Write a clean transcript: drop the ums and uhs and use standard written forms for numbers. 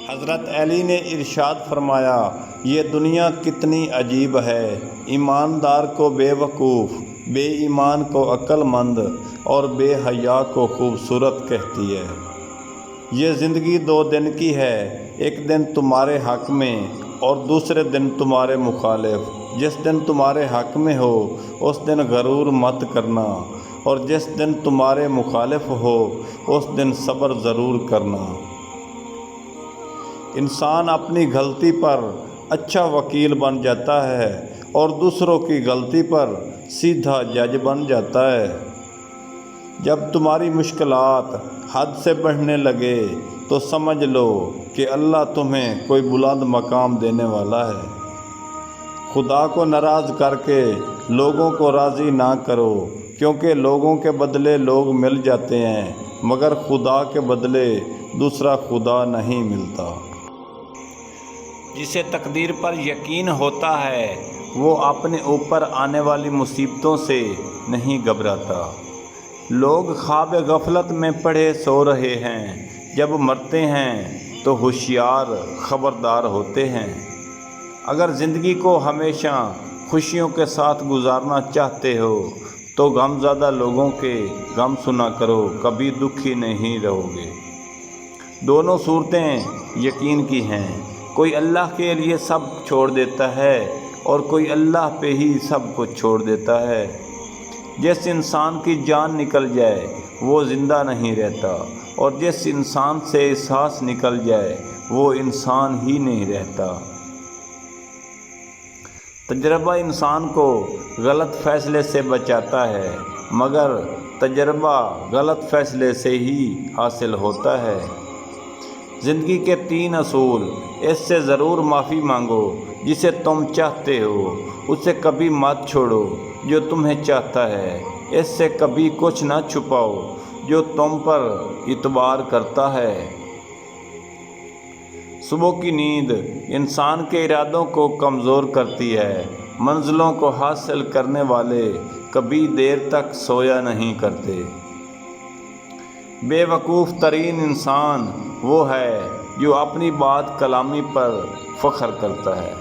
حضرت علی نے ارشاد فرمایا، یہ دنیا کتنی عجیب ہے، ایماندار کو بے وقوف، بے ایمان کو عقل مند اور بے حیا کو خوبصورت کہتی ہے۔ یہ زندگی 2 دن کی ہے، ایک دن تمہارے حق میں اور دوسرے دن تمہارے مخالف۔ جس دن تمہارے حق میں ہو اس دن غرور مت کرنا، اور جس دن تمہارے مخالف ہو اس دن صبر ضرور کرنا۔ انسان اپنی غلطی پر اچھا وکیل بن جاتا ہے اور دوسروں کی غلطی پر سیدھا جج بن جاتا ہے۔ جب تمہاری مشکلات حد سے بڑھنے لگے تو سمجھ لو کہ اللہ تمہیں کوئی بلند مقام دینے والا ہے۔ خدا کو ناراض کر کے لوگوں کو راضی نہ کرو، کیونکہ لوگوں کے بدلے لوگ مل جاتے ہیں مگر خدا کے بدلے دوسرا خدا نہیں ملتا۔ جسے تقدیر پر یقین ہوتا ہے وہ اپنے اوپر آنے والی مصیبتوں سے نہیں گھبراتا۔ لوگ خواب غفلت میں پڑے سو رہے ہیں، جب مرتے ہیں تو ہوشیار خبردار ہوتے ہیں۔ اگر زندگی کو ہمیشہ خوشیوں کے ساتھ گزارنا چاہتے ہو تو غم زدہ لوگوں کے غم سنا کرو، کبھی دکھی نہیں رہو گے۔ دونوں صورتیں یقین کی ہیں، کوئی اللہ کے لیے سب چھوڑ دیتا ہے اور کوئی اللہ پہ ہی سب کچھ چھوڑ دیتا ہے۔ جس انسان کی جان نکل جائے وہ زندہ نہیں رہتا، اور جس انسان سے احساس نکل جائے وہ انسان ہی نہیں رہتا۔ تجربہ انسان کو غلط فیصلے سے بچاتا ہے، مگر تجربہ غلط فیصلے سے ہی حاصل ہوتا ہے۔ زندگی کے 3 اصول، اس سے ضرور معافی مانگو جسے تم چاہتے ہو، اسے کبھی مت چھوڑو جو تمہیں چاہتا ہے، اس سے کبھی کچھ نہ چھپاؤ جو تم پر اعتبار کرتا ہے۔ صبح کی نیند انسان کے ارادوں کو کمزور کرتی ہے، منزلوں کو حاصل کرنے والے کبھی دیر تک سویا نہیں کرتے۔ بے وقوف ترین انسان وہ ہے جو اپنی بات کلامی پر فخر کرتا ہے۔